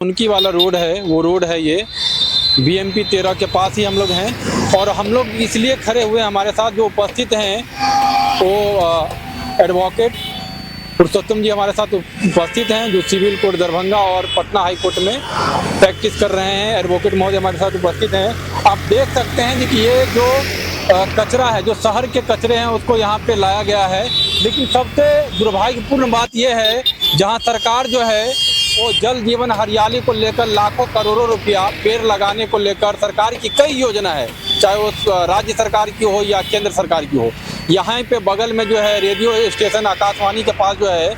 उनकी वाला रोड है, वो रोड है ये BMP 13 के पास ही हम लोग हैं। और हम लोग इसलिए खड़े हुए, हमारे साथ जो उपस्थित हैं वो एडवोकेट पुरुषोत्तम जी हमारे साथ उपस्थित हैं, जो सिविल कोर्ट दरभंगा और पटना हाई कोर्ट में प्रैक्टिस कर रहे हैं। एडवोकेट महोदय हमारे साथ उपस्थित हैं। आप देख सकते हैं कि ये जो कचरा है, जो शहर के कचरे हैं, उसको यहाँ पे लाया गया है। लेकिन सबसे दुर्भाग्यपूर्ण बात यह है, जहाँ सरकार जो है वो जल जीवन हरियाली को लेकर लाखों करोड़ों रुपया पेड़ लगाने को लेकर सरकार की कई योजना है, चाहे वो राज्य सरकार की हो या केंद्र सरकार की हो। यहाँ पे बगल में जो है रेडियो स्टेशन आकाशवाणी के पास जो है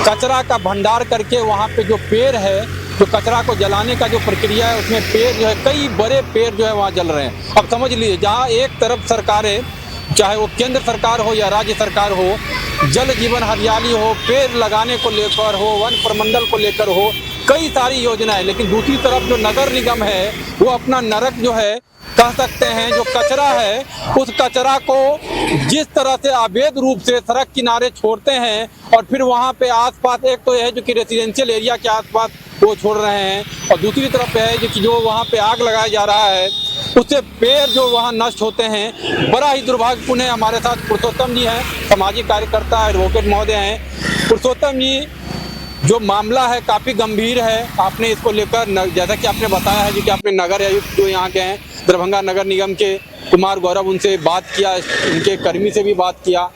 कचरा का भंडार करके वहाँ पे जो पेड़ है, जो कचरा को जलाने का जो प्रक्रिया है, उसमें पेड़ जो है, कई बड़े पेड़ जो है वहाँ जल रहे हैं। अब समझ लीजिए, जहाँ एक तरफ सरकारें, चाहे वो केंद्र सरकार हो या राज्य सरकार हो, जल जीवन हरियाली हो, पेड़ लगाने को लेकर हो, वन प्रमंडल को लेकर हो, कई सारी योजनाएं, लेकिन दूसरी तरफ जो नगर निगम है वो अपना नरक जो है कह सकते हैं, जो कचरा है उस कचरा को जिस तरह से अवैध रूप से सड़क किनारे छोड़ते हैं और फिर वहाँ पे आसपास, एक तो यह है जो कि रेजिडेंशियल एरिया के आसपास वो छोड़ रहे हैं, और दूसरी तरफ है जो कि जो वहाँ पे आग लगाया जा रहा है, उससे पेड़ जो वहाँ नष्ट होते हैं। बड़ा ही दुर्भाग्यपूर्ण है। हमारे साथ पुरुषोत्तम जी हैं, सामाजिक कार्यकर्ता, एडवोकेट महोदय हैं। पुरुषोत्तम जी, जो मामला है काफ़ी गंभीर है। आपने इसको लेकर जैसा कि आपने बताया है कि आपने नगर आयुक्त जो यहाँ के हैं दरभंगा नगर निगम के कुमार गौरव, उनसे बात किया, उनके कर्मी से भी बात किया।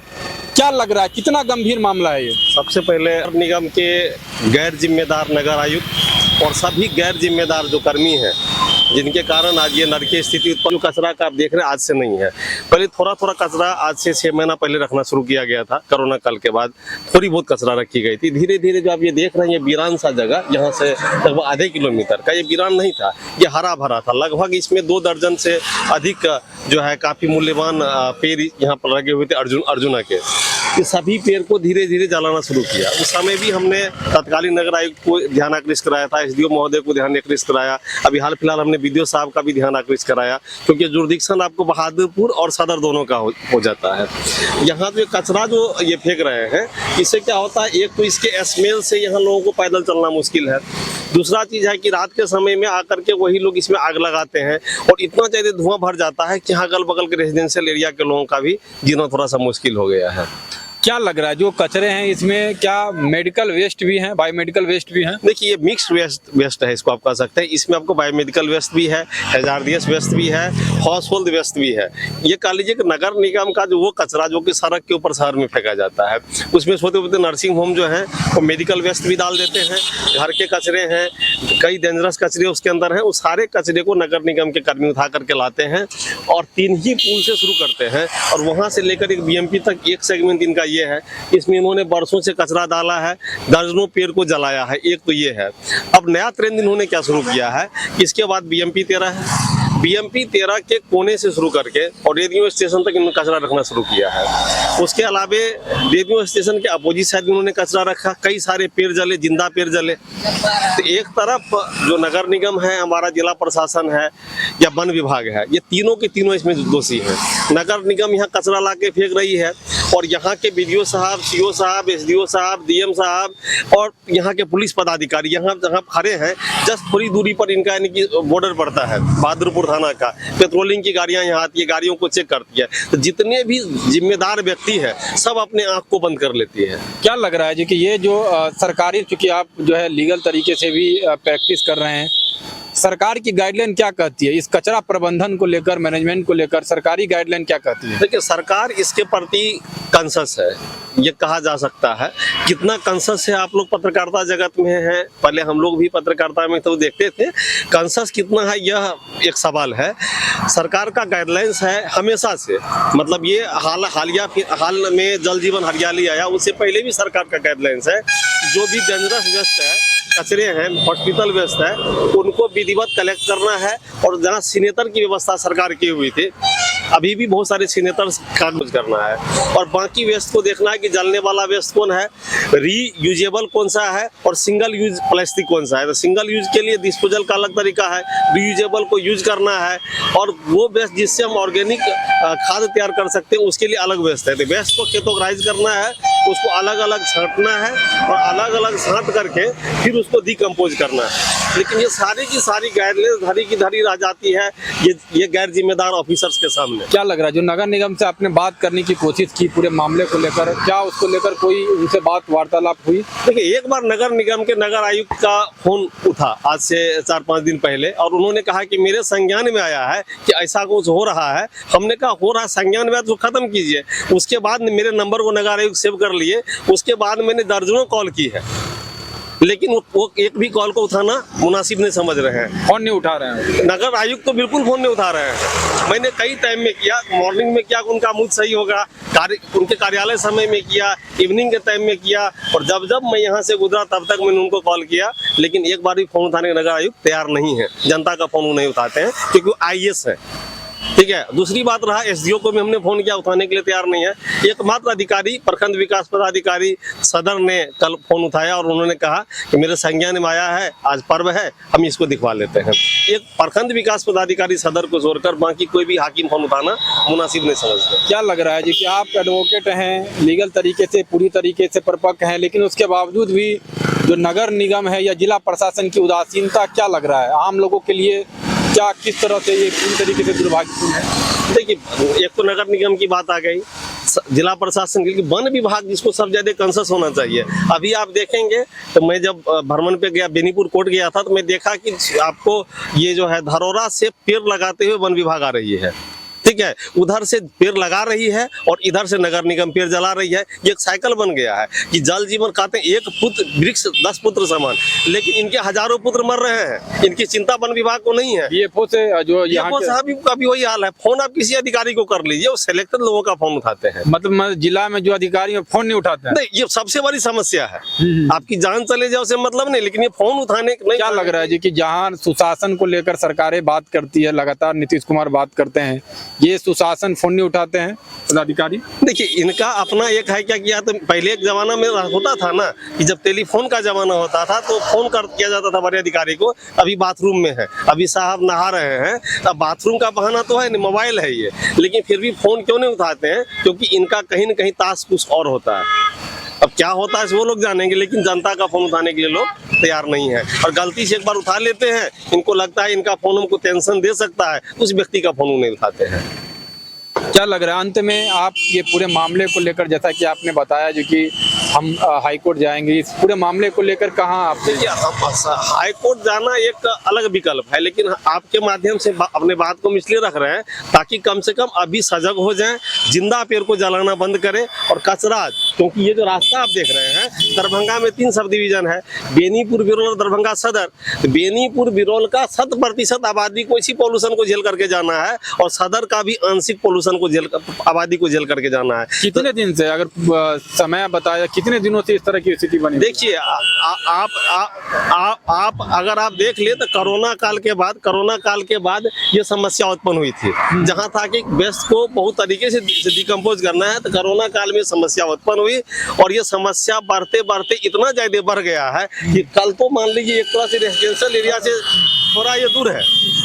क्या लग रहा है, कितना गंभीर मामला है ये? सबसे पहले नगर निगम के गैर जिम्मेदार नगर आयुक्त और सभी गैर जिम्मेदार जो कर्मी हैं, जिनके कारण आज ये नरकीय स्थिति उत्पन्न, जो कचरा का आप देख रहे हैं आज से नहीं है। पहले थोड़ा थोड़ा कचरा आज से 6 महीना पहले रखना शुरू किया गया था। कोरोना काल के बाद थोड़ी बहुत कचरा रखी गई थी। धीरे धीरे जो आप ये देख रहे हैं, ये वीरान सा जगह, यहाँ से लगभग आधे किलोमीटर का ये वीरान नहीं था, ये हरा भरा था। लगभग इसमें 2 दर्जन से अधिक जो है काफी मूल्यवान पेड़ यहाँ पर लगे हुए थे अर्जुना के। ये सभी पेड़ को धीरे धीरे जलाना शुरू किया। उस समय भी हमने तत्कालीन नगर आयुक्त को ध्यान आकृष्ट कराया था, SDO महोदय को ध्यान आकृष्ट कराया। अभी हाल फिलहाल हमने BDO साहब का भी ध्यान आकृष्ट कराया, क्योंकि जुरिडिक्शन आपको बहादुरपुर और सदर दोनों का हो जाता है। यहाँ जो कचरा जो ये फेंक रहे हैं, इससे क्या होता है, एक तो इसके स्मेल से यहाँ लोगों को पैदल चलना मुश्किल है। दूसरा चीज है कि रात के समय में आकर के वही लोग इसमें आग लगाते हैं और इतना ज्यादा धुआं भर जाता है कि यहाँ अगल बगल के रेजिडेंशियल एरिया के लोगों का भी जीना थोड़ा सा मुश्किल हो गया है। क्या लग रहा है, जो कचरे हैं इसमें क्या मेडिकल वेस्ट भी हैं, बायोमेडिकल वेस्ट भी हैं? देखिए, ये मिक्स्ड वेस्ट है, इसको आप कह सकते हैं। इसमें आपको बायोमेडिकल वेस्ट भी है, हैजार्डियस वेस्ट भी है, हाउस होल्ड वेस्ट भी है। ये कह लीजिए कि नगर निगम का जो वो कचरा जो कि सड़क के ऊपर शहर में फेंका जाता है, उसमें छोटे छोटे नर्सिंग होम जो है वो मेडिकल वेस्ट भी डाल देते हैं। घर के कचरे हैं, कई डेंजरस कचरे उसके अंदर हैं, उस सारे कचरे को नगर निगम के कर्मी उठा करके लाते हैं और 3 ही पुल से शुरू करते हैं और वहाँ से लेकर एक BMP तक एक सेगमेंट इनका ये है। इसमें इन्होंने बरसों से कचरा डाला है, दर्जनों पेड़ को जलाया है। एक तो ये है। अब नया ट्रेंड इन्होंने क्या शुरू किया है, इसके बाद BMP 13 है। BMP 13 के कोने से शुरू करके और रेडियो स्टेशन तक इन्होंने कचरा रखना शुरू किया है। उसके अलावे रेडियो स्टेशन के अपोजिट साइड इन्होंने कचरा रखा, कई सारे पेड़ जले, जिंदा पेड़ जले। तो एक तरफ जो नगर निगम है, हमारा जिला प्रशासन है या वन विभाग है, ये तीनों के तीनों इसमें दोषी हैं। नगर निगम यहाँ कचरा ला के फेंक रही है और यहाँ के BDO साहब, CO साहब, SDO साहब, DM साहब और यहाँ के पुलिस पदाधिकारी यहाँ जहाँ खड़े हैं, जस्ट थोड़ी दूरी पर इनका यानी कि बॉर्डर पड़ता है बहादुरपुर थाना का। पेट्रोलिंग की गाड़ियाँ यहाँ आती है, गाड़ियों को चेक करती है। तो जितने भी जिम्मेदार व्यक्ति है सब अपने आँख को बंद कर लेती है। क्या लग रहा है जी कि ये जो सरकारी, चूंकि आप जो है लीगल तरीके से भी प्रैक्टिस कर रहे हैं, सरकार की गाइडलाइन क्या कहती है इस कचरा प्रबंधन को लेकर, मैनेजमेंट को लेकर सरकारी गाइडलाइन क्या कहती है? देखिए, सरकार इसके प्रति कंसस है, ये कहा जा सकता है। कितना कंसस है, आप लोग पत्रकारिता जगत में हैं, पहले हम लोग भी पत्रकारिता में तो देखते थे, कंसस कितना है यह एक सवाल है। सरकार का गाइडलाइंस है हमेशा से, मतलब ये हाल में जल जीवन हरियाली आया, उससे पहले भी सरकार का गाइडलाइंस है। जो भी डेंजरस वेस्ट है, कचरे हैं, हॉस्पिटल वेस्ट है, उनको विधिवत कलेक्ट करना है। और जहाँ सिनेटर की व्यवस्था सरकार की हुई थी, अभी भी बहुत सारे सिग्नेचर्स कागज करना है, और बाकी वेस्ट को देखना है कि जलने वाला वेस्ट कौन है, रीयूजेबल कौन सा है, और सिंगल यूज प्लास्टिक कौन सा है। तो सिंगल यूज के लिए डिस्पोजल का अलग तरीका है, रीयूजेबल को यूज करना है, और वो वेस्ट जिससे हम ऑर्गेनिक खाद तैयार कर सकते हैं उसके लिए अलग वेस्ट है। तो वेस्ट को कैटेगराइज करना है, उसको अलग अलग छांटना है, और अलग अलग छांट करके फिर उसको डिकम्पोज करना है। लेकिन ये सारी की सारी गाइडलाइंस धरी की धरी रह जाती है ये गैर जिम्मेदार ऑफिसर्स के सामने। क्या लग रहा है जो नगर निगम से आपने बात करने की कोशिश की पूरे मामले को लेकर, क्या उसको लेकर कोई उनसे बात वार्तालाप हुई? देखिए, एक बार नगर निगम के नगर आयुक्त का फोन उठा आज से 4-5 दिन पहले, और उन्होंने कहा कि मेरे संज्ञान में आया है कि ऐसा कुछ हो रहा है। हमने कहा हो रहा है संज्ञान में तो खत्म कीजिए। उसके बाद मेरे नंबर को नगर आयुक्त सेव कर लिए, उसके बाद मैंने दर्जनों कॉल की है, लेकिन वो एक भी कॉल को उठाना मुनासिब नहीं समझ रहे हैं। फोन नहीं उठा रहे हैं नगर आयुक्त तो बिल्कुल फोन नहीं उठा रहे हैं। मैंने कई टाइम में किया, मॉर्निंग में किया, उनका मूड सही होगा, उनके कार्यालय समय में किया, इवनिंग के टाइम में किया, और जब मैं यहाँ से गुजरा तब तक मैंने उनको कॉल किया, लेकिन एक बार भी फोन उठाने के नगर आयुक्त तैयार नहीं है। जनता का फोन नहीं उठाते हैं क्योंकि IAS है, ठीक है। दूसरी बात रहा, SDO को भी हमने फोन किया, उठाने के लिए तैयार नहीं है। एकमात्र अधिकारी प्रखंड विकास पदाधिकारी सदर ने कल फोन उठाया, और उन्होंने कहा कि मेरे संज्ञान में आया है, आज पर्व है, हम इसको दिखवा लेते हैं। एक प्रखंड विकास पदाधिकारी सदर को छोड़कर बाकी कोई भी हाकिम फोन उठाना मुनासिब नहीं समझते। क्या लग रहा है जी कि आप एडवोकेट हैं, लीगल तरीके से पूरी तरीके से परिपक्व हैं, लेकिन उसके बावजूद भी जो नगर निगम है या जिला प्रशासन की उदासीनता क्या लग रहा है आम लोगों के लिए, क्या किस तरह से ये पूरी तरीके से दुर्भाग्यपूर्ण है? देखिए, एक तो नगर निगम की बात आ गई, जिला प्रशासन की, वन विभाग जिसको सब ज्यादा कंसस होना चाहिए। अभी आप देखेंगे तो मैं जब भ्रमण पे गया, बेनीपुर कोर्ट गया था, तो मैं देखा कि आपको ये जो है धरोहरा से पेड़ लगाते हुए वन विभाग आ रही है, ठीक है। उधर से पेड़ लगा रही है और इधर से नगर निगम पेड़ जला रही है। ये एक साइकिल बन गया है कि जल जीवन कहते हैं, एक पुत्र वृक्ष 10 पुत्र समान, लेकिन इनके हजारों पुत्र मर रहे हैं। इनकी चिंता वन विभाग को नहीं है। BFO से जो यहाँ साहब का भी वही हाल है। फोन आप किसी अधिकारी को कर लीजिए, वो सिलेक्टेड लोगों का फोन उठाते हैं। मतलब जिला में जो अधिकारी है फोन नहीं उठाते हैं। नहीं, ये सबसे बड़ी समस्या है। आपकी जान चले जाए उसे मतलब नहीं, लेकिन ये फोन उठाने नहीं। क्या लग रहा है जी कि जहाँ सुशासन को लेकर सरकारें बात करती है, लगातार नीतीश कुमार बात करते हैं, ये सुशासन फोन नहीं उठाते हैं पदाधिकारी? देखिए, इनका अपना एक है, क्या किया तो पहले एक जमाना में होता था ना कि जब टेलीफोन का जमाना होता था तो फोन कर किया जाता था बड़े अधिकारी को, अभी बाथरूम में है, अभी साहब नहा रहे हैं, अब बाथरूम का बहाना तो है नहीं, मोबाइल है ये, लेकिन फिर भी फोन क्यों नहीं उठाते हैं? क्योंकि इनका कहीं न कहीं ताश कुछ और होता है। अब क्या होता है वो लोग जानेंगे, लेकिन जनता का फोन उठाने के लिए लोग तैयार नहीं है, और गलती से एक बार उठा लेते हैं, इनको लगता है इनका फोन हमको टेंशन दे सकता है, उस व्यक्ति का फोन नहीं उठाते हैं। क्या लग रहा है अंत में आप ये पूरे मामले को लेकर, जैसा कि आपने बताया जो कि हम हाई कोर्ट जाएंगे, इस पूरे मामले को लेकर कहाँ आप? हाई कोर्ट जाना एक अलग विकल्प है, लेकिन आपके माध्यम से अपने बात को हम इसलिए रख रहे हैं ताकि कम से कम अभी सजग हो जाएं, जिंदा पेड़ को जलाना बंद करें, और कचरा, क्योंकि ये जो रास्ता आप देख रहे हैं, दरभंगा में 3 सब डिवीजन है, बेनीपुर, बिरौल और दरभंगा सदर। बेनीपुर बिरौल का 100% आबादी को इसी पॉल्यूशन को झेल करके जाना है, और सदर का भी आंशिक पॉल्यूशन को आबादी को झेल करके जाना है। कितने दिन से, अगर समय बताया, कितने दिनों से इस तरह की स्थिति बनी? देखिए, आप अगर आप देख ले तो कोरोना काल के बाद ये समस्या उत्पन्न हुई थी, जहां था कि वेस्ट को बहुत तरीके से डिकम्पोज करना है, तो कोरोना काल में समस्या उत्पन्न हुई, और ये समस्या बढ़ते बढ़ते इतना ज्यादा बढ़ गया है कि कल तो मान लीजिए एक तरह से रेजिडेंशियल एरिया से थोड़ा ये दूर है,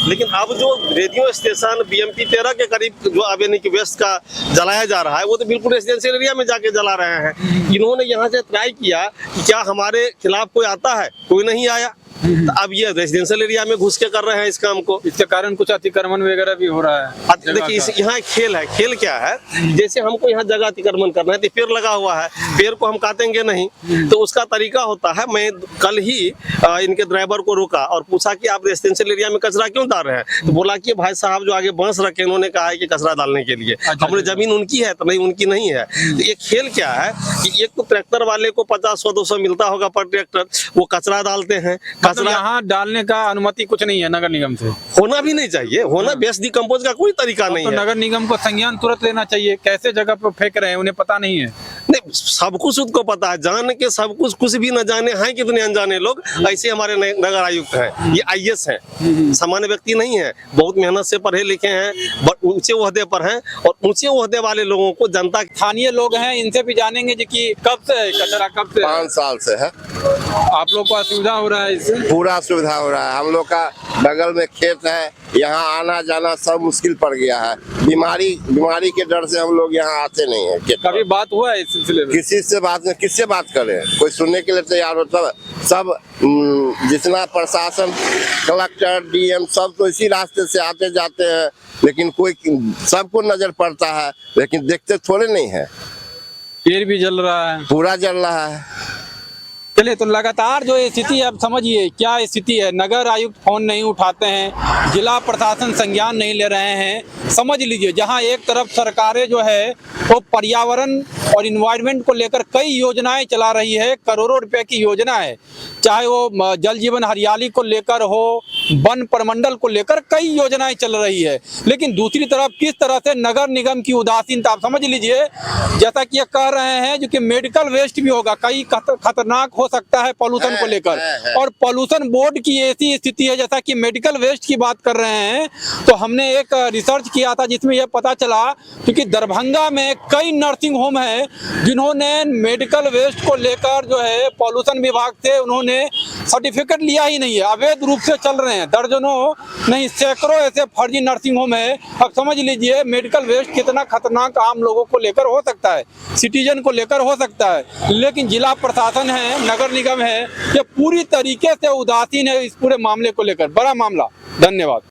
लेकिन अब जो रेडियो स्टेशन BMP 13 के करीब जो ऑर्गेनिक वेस्ट का जलाया जा रहा है, वो तो बिल्कुल रेजिडेंशियल एरिया में जाके जला रहे हैं। इन्होंने यहाँ से ट्राई किया कि क्या हमारे खिलाफ कोई आता है, कोई नहीं आया, तो अब ये रेजिडेंशियल एरिया में घुस के कर रहे हैं इस काम को। इसके कारण कुछ अतिक्रमण वगैरह भी हो रहा है। देखिए, यहाँ खेल है, खेल क्या है, जैसे हमको यहाँ जगह अतिक्रमण करना है तो पेड़ लगा हुआ है, पेड़ को हम काटेंगे नहीं, तो उसका तरीका होता है। मैं कल ही इनके ड्राइवर को रोका और पूछा कि आप रेजिडेंशियल एरिया में कचरा क्यों डाल रहे हैं, तो बोला कि भाई साहब जो आगे बांस रखे, उन्होंने कहा है कि कचरा डालने के लिए। हमने जमीन उनकी है तो नहीं, उनकी नहीं है। तो ये खेल क्या है कि एक तो ट्रैक्टर वाले को 50-100-200 मिलता होगा पर ट्रैक्टर, वो कचरा डालते हैं। कचरा यहाँ डालने का अनुमति कुछ नहीं है नगर निगम से, होना भी नहीं चाहिए, होना वेस्ट डिकम्पोज का कोई तरीका नहीं तो है। नगर निगम को संज्ञान तुरंत लेना चाहिए। कैसे जगह पर फेंक रहे हैं उन्हें पता नहीं है। नहीं, सब कुछ उसको पता है, जान के सब कुछ, कुछ भी न जाने हैं कितने अनजाने लोग। ऐसे हमारे नगर आयुक्त हैं, ये आईएएस हैं, सामान्य व्यक्ति नहीं है, बहुत मेहनत से पढ़े लिखे हैं, ऊंचे ओहदे पर हैं, और ऊंचे ओहदे वाले लोगों को जनता। स्थानीय लोग हैं, इनसे भी जानेंगे जी कि कब से है कचरा, कब से 5 साल से है। आप लोग को असुविधा हो रहा है इससे? पूरा सुविधा हो रहा है। हम लोग का बगल में खेत है, यहाँ आना जाना सब मुश्किल पड़ गया है। बीमारी के डर से हम लोग यहाँ आते नहीं है। कभी बात हुआ है इस सिलसिले में? किसी से बात नहीं, किससे बात करें, कोई सुनने के लिए तैयार होता। सब जितना प्रशासन, कलेक्टर, डीएम सब तो इसी रास्ते से आते जाते हैं, लेकिन कोई सबको नजर पड़ता है, लेकिन देखते थोड़े नहीं है। पेड़ भी जल रहा है, पूरा जल रहा है। चलिए, तो लगातार जो स्थिति है, अब समझिए क्या स्थिति है। नगर आयुक्त फोन नहीं उठाते हैं, जिला प्रशासन संज्ञान नहीं ले रहे हैं। समझ लीजिए, जहां एक तरफ सरकारें जो है वो पर्यावरण और इन्वायरमेंट को लेकर कई योजनाएं चला रही है, करोड़ों रुपए की योजना है, चाहे वो जल जीवन हरियाली को लेकर हो, वन प्रमंडल को लेकर कई योजनाएं चल रही है। लेकिन दूसरी तरफ किस तरह से नगर निगम की उदासीनता, आप समझ लीजिए, जैसा कि ये कह रहे हैं जो कि मेडिकल वेस्ट भी होगा, कई खतरनाक हो सकता है पॉल्यूशन को लेकर, और पॉल्यूशन बोर्ड की ऐसी स्थिति है, जैसा कि मेडिकल वेस्ट की बात कर रहे हैं, तो हमने एक रिसर्च किया था जिसमें यह पता चला क्योंकि दरभंगा में कई नर्सिंग होम है जिन्होंने मेडिकल वेस्ट को लेकर जो है पॉल्यूशन विभाग से उन्होंने सर्टिफिकेट लिया ही नहीं है, अवैध रूप से चल रहे हैं। दर्जनों नहीं सैकड़ों ऐसे फर्जी नर्सिंग होम है। अब समझ लीजिए मेडिकल वेस्ट कितना खतरनाक आम लोगों को लेकर हो सकता है, सिटीजन को लेकर हो सकता है। लेकिन जिला प्रशासन है, नगर निगम है, ये पूरी तरीके से उदासीन है इस पूरे मामले को लेकर। बड़ा मामला। धन्यवाद।